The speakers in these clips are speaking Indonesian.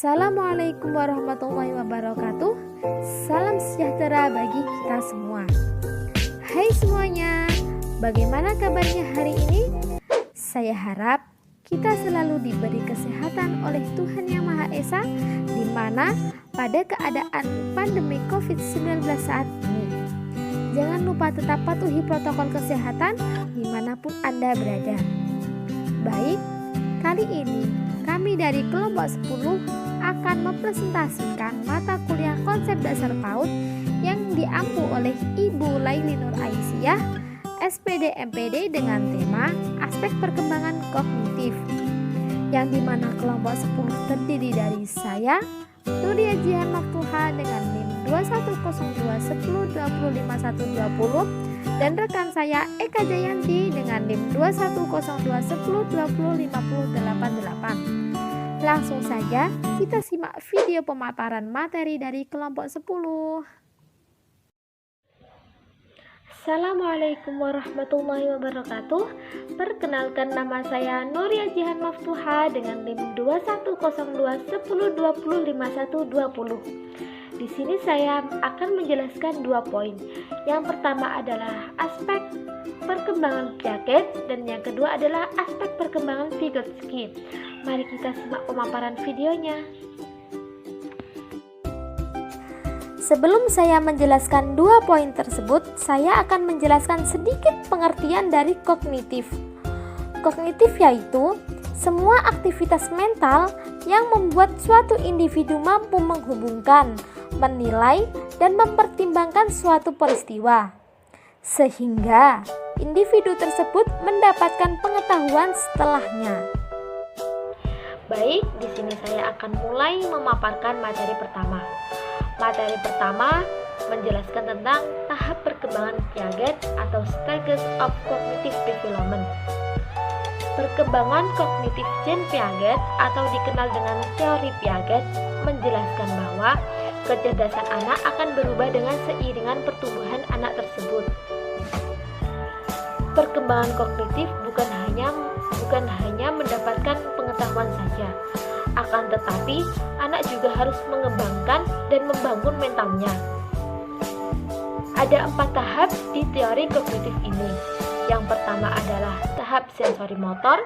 Assalamualaikum warahmatullahi wabarakatuh. Salam sejahtera bagi kita semua. Hai semuanya, bagaimana kabarnya hari ini? Saya harap kita selalu diberi kesehatan oleh Tuhan Yang Maha Esa, di mana pada keadaan pandemi COVID-19 saat ini. Jangan lupa tetap patuhi protokol kesehatan dimanapun Anda berada. Baik, kali ini kami dari kelompok 10 akan mempresentasikan mata kuliah konsep dasar PAUD yang diampu oleh Ibu Laili Nur Aisyah, SPD MPD dengan tema aspek perkembangan kognitif, yang dimana kelompok 10 terdiri dari saya, Nuria Jihan Maftuha dengan NIM 210210205120 dan rekan saya Eka Jayanti dengan NIM 210210205088. Langsung saja kita simak video pemaparan materi dari kelompok 10. Assalamualaikum warahmatullahi wabarakatuh. Perkenalkan, nama saya Nuria Jihan Maftuha dengan NIM 210210205120. Di sini saya akan menjelaskan 2 poin. Yang pertama adalah aspek perkembangan Piaget dan yang kedua adalah aspek perkembangan Vygotsky. Mari kita simak pemaparan videonya. Sebelum saya menjelaskan 2 poin tersebut, saya akan menjelaskan sedikit pengertian dari kognitif. Kognitif yaitu semua aktivitas mental yang membuat suatu individu mampu menghubungkan, menilai, dan mempertimbangkan suatu peristiwa, sehingga individu tersebut mendapatkan pengetahuan setelahnya. Baik, di sini saya akan mulai memaparkan materi pertama. Materi pertama menjelaskan tentang tahap perkembangan Piaget atau Stages of Cognitive Development. Perkembangan kognitif Jean Piaget atau dikenal dengan teori Piaget menjelaskan bahwa kecerdasan anak akan berubah dengan seiringan pertumbuhan anak tersebut. Perkembangan kognitif bukan hanya mendapatkan pengetahuan saja, akan tetapi anak juga harus mengembangkan dan membangun mentalnya. Ada 4 tahap di teori kognitif ini. Yang pertama adalah tahap sensori motor,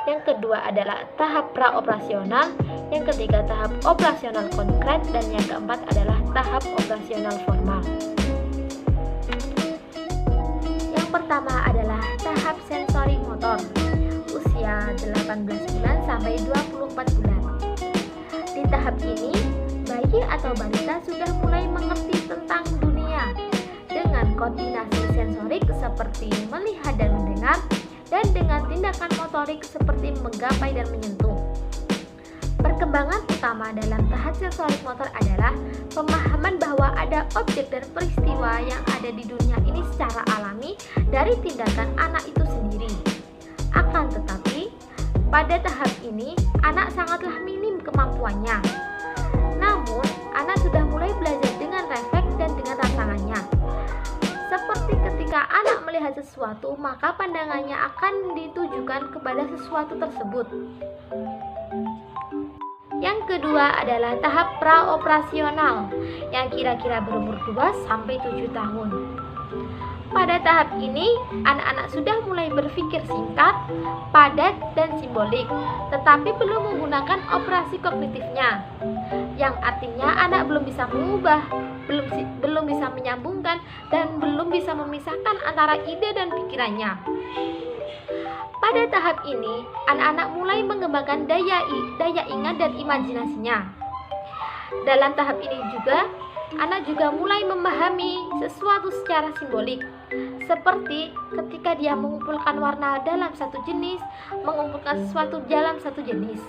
yang kedua adalah tahap praoperasional, yang ketiga tahap operasional konkret, dan yang keempat adalah tahap operasional formal. Yang pertama adalah tahap sensori motor, usia 18 bulan sampai 24 bulan. Di tahap ini, bayi atau balita sudah mulai mengerti tentang dunia dengan koordinasi sensorik seperti melihat dan mendengar, dan dengan tindakan motorik seperti menggapai dan menyentuh. Perkembangan utama dalam tahap sensorik motor adalah pemahaman bahwa ada objek dan peristiwa yang ada di dunia ini secara alami dari tindakan anak itu sendiri. Akan tetapi, pada tahap ini, anak sangatlah minim kemampuannya. Namun, anak sudah mulai belajar dengan refleks dan dengan rangsangannya. Seperti ketika anak melihat sesuatu, maka pandangannya akan ditujukan kepada sesuatu tersebut. Yang kedua adalah tahap praoperasional yang kira-kira berumur 2-7 tahun. Pada tahap ini, anak-anak sudah mulai berpikir singkat, padat, dan simbolik, tetapi belum menggunakan operasi kognitifnya, yang artinya anak belum bisa mengubah, belum bisa menyambungkan, dan belum bisa memisahkan antara ide dan pikirannya. Pada tahap ini, anak-anak mulai mengembangkan daya ingat dan imajinasinya. Dalam tahap ini juga, anak juga mulai memahami sesuatu secara simbolik, seperti ketika dia mengumpulkan warna dalam satu jenis, mengumpulkan sesuatu dalam satu jenis.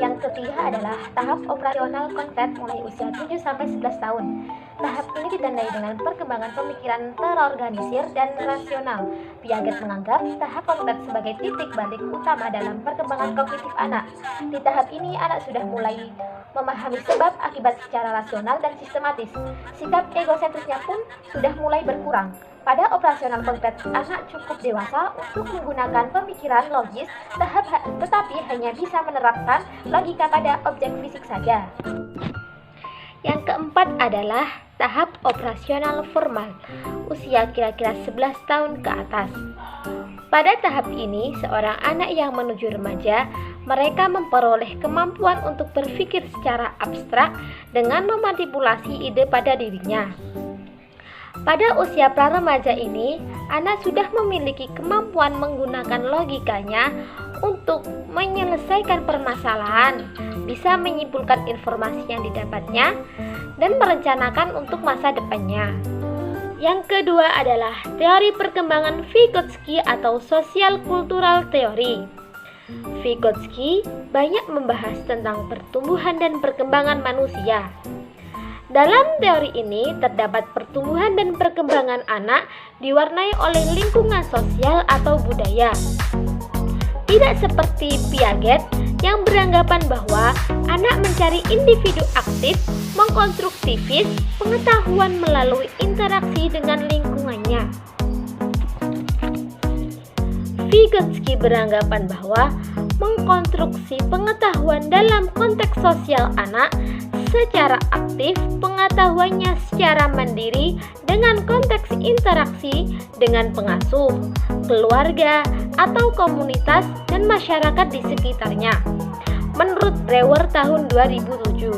Yang ketiga adalah tahap operasional konkret mulai usia 7-11 tahun. Tahap ini ditandai dengan perkembangan pemikiran terorganisir dan rasional. Piaget menganggap tahap konkret sebagai titik balik utama dalam perkembangan kognitif anak. Di tahap ini, anak sudah mulai memahami sebab akibat secara rasional dan sistematis. Sikap egosentrisnya pun sudah mulai berkurang. Pada operasional konkret, anak cukup dewasa untuk menggunakan pemikiran logis, tetapi hanya bisa menerapkan logika pada objek fisik saja. Yang keempat adalah tahap operasional formal, usia kira-kira 11 tahun ke atas. Pada tahap ini, seorang anak yang menuju remaja, mereka memperoleh kemampuan untuk berpikir secara abstrak dengan memanipulasi ide pada dirinya. Pada usia pra-remaja ini, anak sudah memiliki kemampuan menggunakan logikanya untuk menyelesaikan permasalahan, bisa menyimpulkan informasi yang didapatnya, dan merencanakan untuk masa depannya. Yang kedua adalah teori perkembangan Vygotsky atau Sosial Kultural Theory. Vygotsky banyak membahas tentang pertumbuhan dan perkembangan manusia. Dalam teori ini terdapat pertumbuhan dan perkembangan anak diwarnai oleh lingkungan sosial atau budaya. Tidak seperti Piaget yang beranggapan bahwa anak mencari individu aktif, mengkonstruktivis pengetahuan melalui interaksi dengan lingkungannya. Vygotsky beranggapan bahwa mengkonstruksi pengetahuan dalam konteks sosial anak secara aktif, pengetahuannya secara mandiri dengan konteks interaksi dengan pengasuh, keluarga, atau komunitas dan masyarakat di sekitarnya. Menurut Brewer tahun 2007.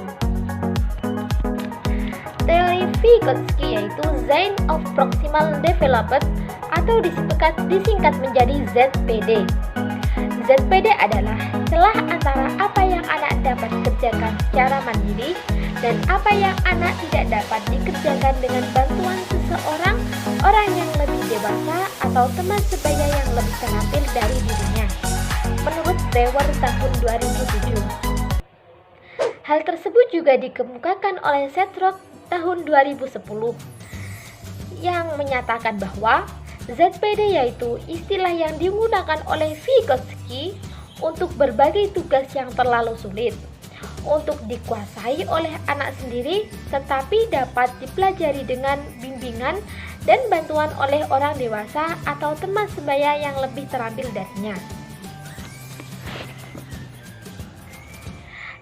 Teori Vygotsky yaitu Zone of Proximal Development atau disingkat menjadi ZPD. ZPD adalah celah antara apa yang anak dapat kerjakan secara mandiri dan apa yang anak tidak dapat dikerjakan dengan bantuan seseorang, orang yang lebih dewasa atau teman sebaya yang lebih terampil dari dirinya. Menurut Brewer tahun 2007. Hal tersebut juga dikemukakan oleh Seth Roth tahun 2010 yang menyatakan bahwa ZPD yaitu istilah yang digunakan oleh Vygotsky untuk berbagai tugas yang terlalu sulit untuk dikuasai oleh anak sendiri, tetapi dapat dipelajari dengan bimbingan dan bantuan oleh orang dewasa atau teman sebaya yang lebih terampil darinya.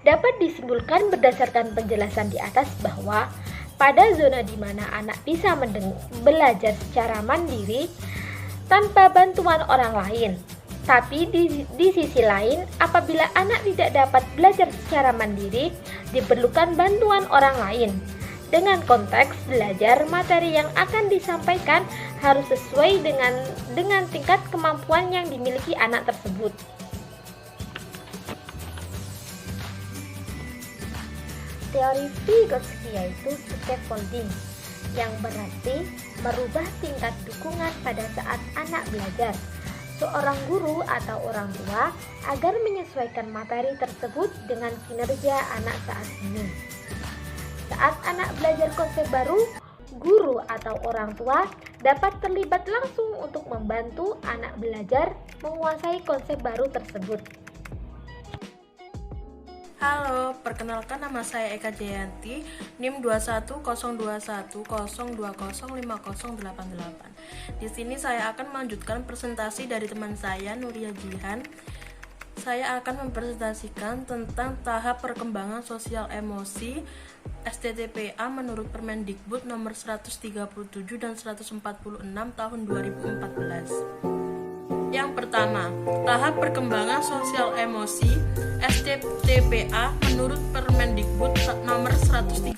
Dapat disimpulkan berdasarkan penjelasan di atas bahwa pada zona di mana anak bisa belajar secara mandiri tanpa bantuan orang lain. Tapi di sisi lain, apabila anak tidak dapat belajar secara mandiri, diperlukan bantuan orang lain. Dengan konteks belajar, materi yang akan disampaikan harus sesuai dengan tingkat kemampuan yang dimiliki anak tersebut. Teori Vygotsky yaitu scaffolding, yang berarti merubah tingkat dukungan pada saat anak belajar seorang guru atau orang tua agar menyesuaikan materi tersebut dengan kinerja anak saat ini. Saat anak belajar konsep baru, guru atau orang tua dapat terlibat langsung untuk membantu anak belajar menguasai konsep baru tersebut. Halo, perkenalkan nama saya Eka Jayanti, NIM 210210205088. Di sini saya akan melanjutkan presentasi dari teman saya, Nuria Jihan. Saya akan mempresentasikan tentang tahap perkembangan sosial emosi STTPA menurut Permendikbud nomor 137 dan 146 tahun 2014. Yang pertama, tahap perkembangan sosial emosi STTPA menurut Permendikbud nomor 137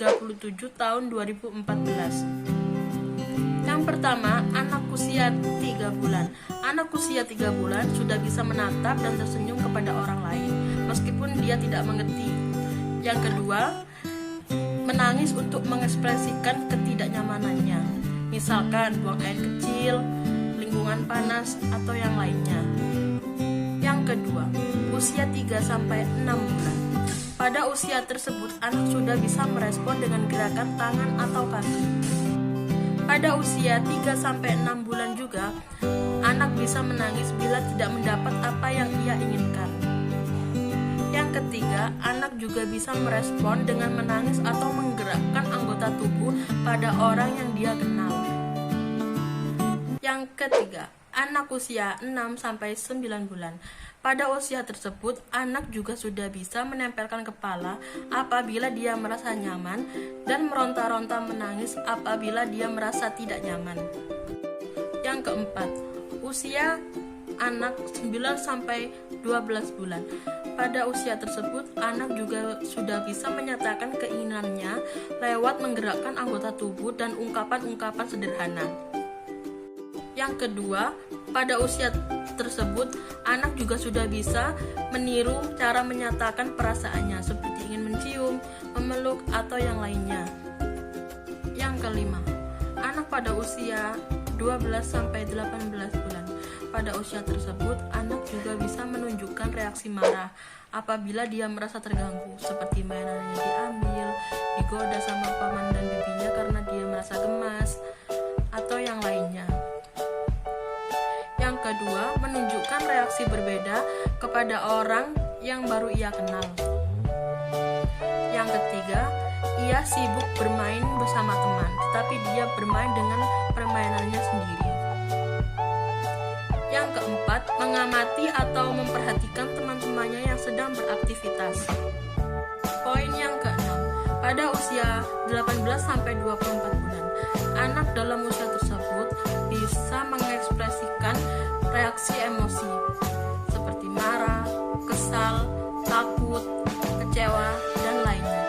tahun 2014. Yang pertama, anak usia 3 bulan. Anak usia 3 bulan sudah bisa menatap dan tersenyum kepada orang lain, meskipun dia tidak mengerti. Yang kedua, menangis untuk mengekspresikan ketidaknyamanannya, misalkan buang air kecil, lingkungan panas, atau yang lainnya. Yang kedua, usia 3-6 bulan. Pada usia tersebut, anak sudah bisa merespon dengan gerakan tangan atau kaki. Pada usia 3-6 bulan juga, anak bisa menangis bila tidak mendapat apa yang ia inginkan. Yang ketiga, anak juga bisa merespon dengan menangis atau menggerakkan anggota tubuh pada orang yang dia kenal. Yang ketiga, anak usia 6-9 bulan. Pada usia tersebut, anak juga sudah bisa menempelkan kepala apabila dia merasa nyaman dan meronta-ronta menangis apabila dia merasa tidak nyaman. Yang keempat, usia anak 9-12 bulan. Pada usia tersebut, anak juga sudah bisa menyatakan keinginannya lewat menggerakkan anggota tubuh dan ungkapan-ungkapan sederhana. Yang kedua, pada usia tersebut, anak juga sudah bisa meniru cara menyatakan perasaannya seperti ingin mencium, memeluk, atau yang lainnya. Yang kelima, anak pada usia 12-18 bulan. Pada usia tersebut, anak juga bisa menunjukkan reaksi marah apabila dia merasa terganggu, seperti mainannya diambil, digoda sama paman dan bibinya karena dia merasa gemas, atau yang lainnya. Yang kedua, menunjukkan reaksi berbeda kepada orang yang baru ia kenal. Yang ketiga, ia sibuk bermain bersama teman, tetapi dia bermain dengan permainannya sendiri. Yang keempat, mengamati atau memperhatikan teman-temannya yang sedang beraktivitas. Poin yang keenam, pada usia 18-24 bulan, anak dalam usia tersebut bisa mengekspresikan reaksi emosi seperti marah, kesal, takut, kecewa, dan lainnya.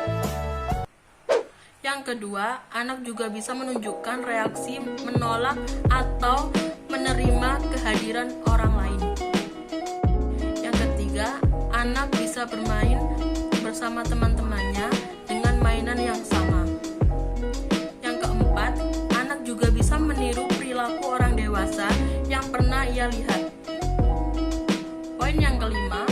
Yang kedua, anak juga bisa menunjukkan reaksi menolak atau menerima kehadiran orang lain. Yang ketiga, anak bisa bermain bersama teman-temannya dengan mainan yang sama. Yang keempat, anak juga bisa meniru perilaku orang dewasa yang pernah ia lihat. Poin yang kelima,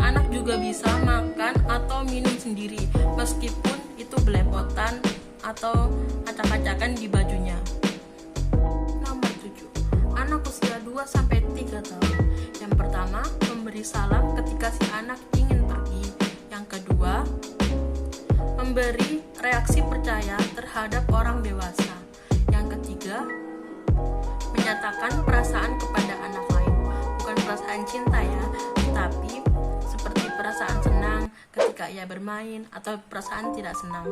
anak juga bisa makan atau minum sendiri meskipun itu belepotan atau acak-acakan di bajunya. Nomor 7, anak usia 2-3 tahun. Yang pertama, memberi salam ketika si anak ingin pergi. Yang kedua, memberi reaksi percaya terhadap orang dewasa. Yang ketiga, menyatakan perasaan kepada anak lain, bukan perasaan cinta ya, tapi seperti perasaan senang ketika ia bermain atau perasaan tidak senang.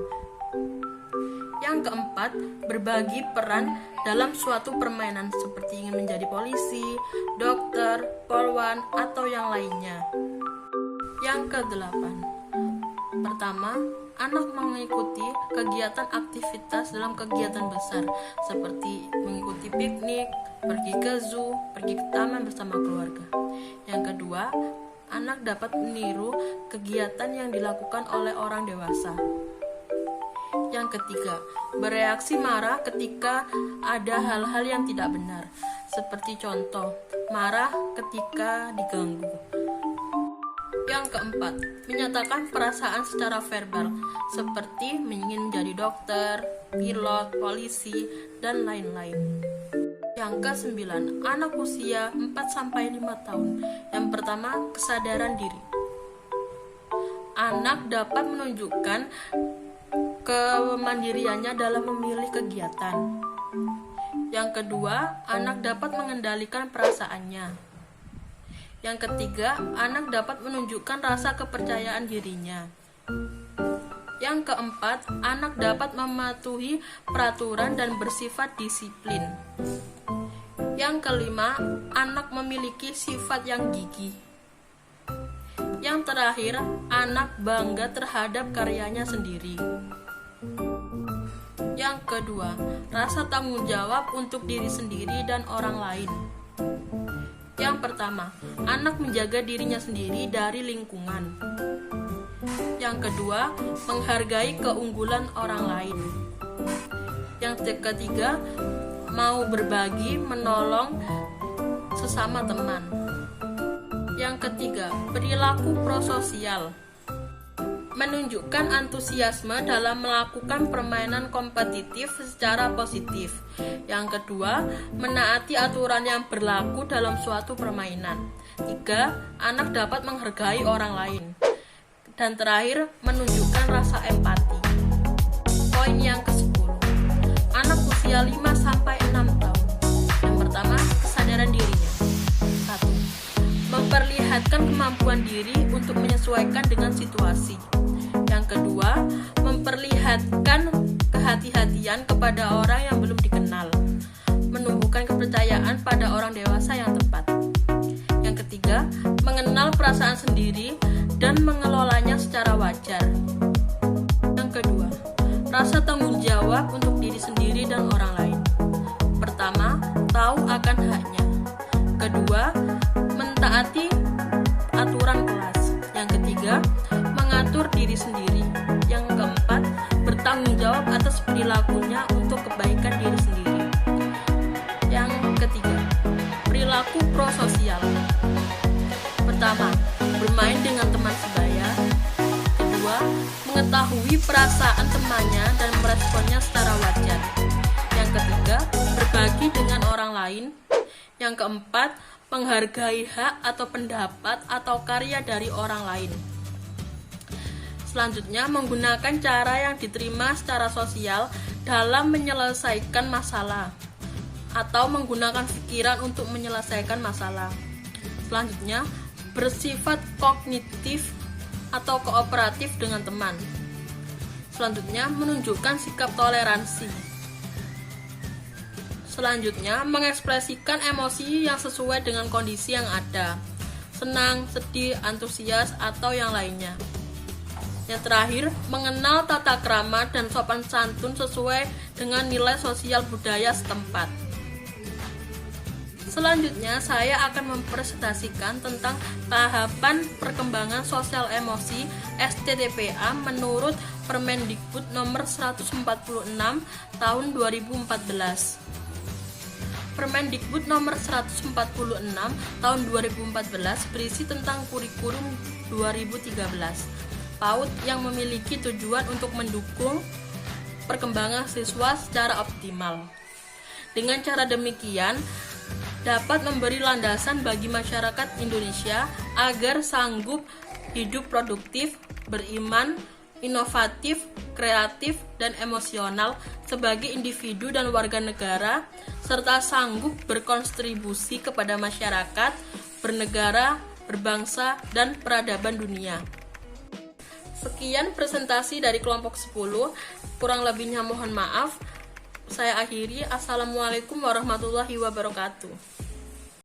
Yang keempat, berbagi peran dalam suatu permainan seperti ingin menjadi polisi, dokter, polwan, atau yang lainnya. Yang kedelapan, pertama, anak mengikuti kegiatan aktivitas dalam kegiatan besar seperti mengikuti piknik, pergi ke zoo, pergi ke taman bersama keluarga. Yang kedua, anak dapat meniru kegiatan yang dilakukan oleh orang dewasa. Yang ketiga, bereaksi marah ketika ada hal-hal yang tidak benar, seperti contoh, marah ketika diganggu. Yang keempat, menyatakan perasaan secara verbal, seperti ingin menjadi dokter, pilot, polisi, dan lain-lain. Yang kesembilan, anak usia 4-5 tahun. Yang pertama, kesadaran diri. Anak dapat menunjukkan kemandiriannya dalam memilih kegiatan. Yang kedua, anak dapat mengendalikan perasaannya. Yang ketiga, anak dapat menunjukkan rasa kepercayaan dirinya. Yang keempat, anak dapat mematuhi peraturan dan bersifat disiplin. Yang kelima, anak memiliki sifat yang gigih. Yang terakhir, anak bangga terhadap karyanya sendiri. Yang kedua, rasa tanggung jawab untuk diri sendiri dan orang lain. Yang pertama, anak menjaga dirinya sendiri dari lingkungan. Yang kedua, menghargai keunggulan orang lain. Yang ketiga, mau berbagi, menolong sesama teman. Yang ketiga, perilaku prososial. Menunjukkan antusiasme dalam melakukan permainan kompetitif secara positif. Yang kedua, menaati aturan yang berlaku dalam suatu permainan. 3. Anak dapat menghargai orang lain. Dan terakhir, menunjukkan rasa empati. Poin yang ke-10, anak usia 5-6 tahun. Yang pertama, kemampuan diri untuk menyesuaikan dengan situasi. Yang kedua, memperlihatkan kehati-hatian kepada orang yang belum dikenal, menumbuhkan kepercayaan pada orang dewasa yang tepat. Yang ketiga, mengenal perasaan sendiri dan mengelolanya secara wajar. Yang kedua, rasa tanggung jawab untuk diri sendiri dan orang lain. Pertama, tahu akan haknya. Kedua, mentaati aturan kelas. Yang ketiga, mengatur diri sendiri. Yang keempat, bertanggung jawab atas perilakunya untuk kebaikan diri sendiri. Yang ketiga, perilaku prososial. Pertama, bermain dengan teman sebaya. Kedua, mengetahui perasaan temannya dan meresponnya secara wajar. Yang ketiga, berbagi dengan orang lain. Yang keempat, menghargai hak atau pendapat atau karya dari orang lain. Selanjutnya, menggunakan cara yang diterima secara sosial dalam menyelesaikan masalah atau menggunakan pikiran untuk menyelesaikan masalah. Selanjutnya, bersifat kognitif atau kooperatif dengan teman. Selanjutnya, menunjukkan sikap toleransi. Selanjutnya, mengekspresikan emosi yang sesuai dengan kondisi yang ada, senang, sedih, antusias, atau yang lainnya. Yang terakhir, mengenal tata krama dan sopan santun sesuai dengan nilai sosial budaya setempat. Selanjutnya, saya akan mempresentasikan tentang tahapan perkembangan sosial emosi STTPA menurut Permendikbud nomor 146 tahun 2014. Permendikbud nomor 146 tahun 2014 berisi tentang kurikulum 2013. PAUD yang memiliki tujuan untuk mendukung perkembangan siswa secara optimal. Dengan cara demikian, dapat memberi landasan bagi masyarakat Indonesia agar sanggup hidup produktif, beriman, inovatif, kreatif, dan emosional sebagai individu dan warga negara, serta sanggup berkontribusi kepada masyarakat, bernegara, berbangsa, dan peradaban dunia. Sekian presentasi dari kelompok 10, kurang lebihnya mohon maaf. Saya akhiri. Assalamualaikum warahmatullahi wabarakatuh.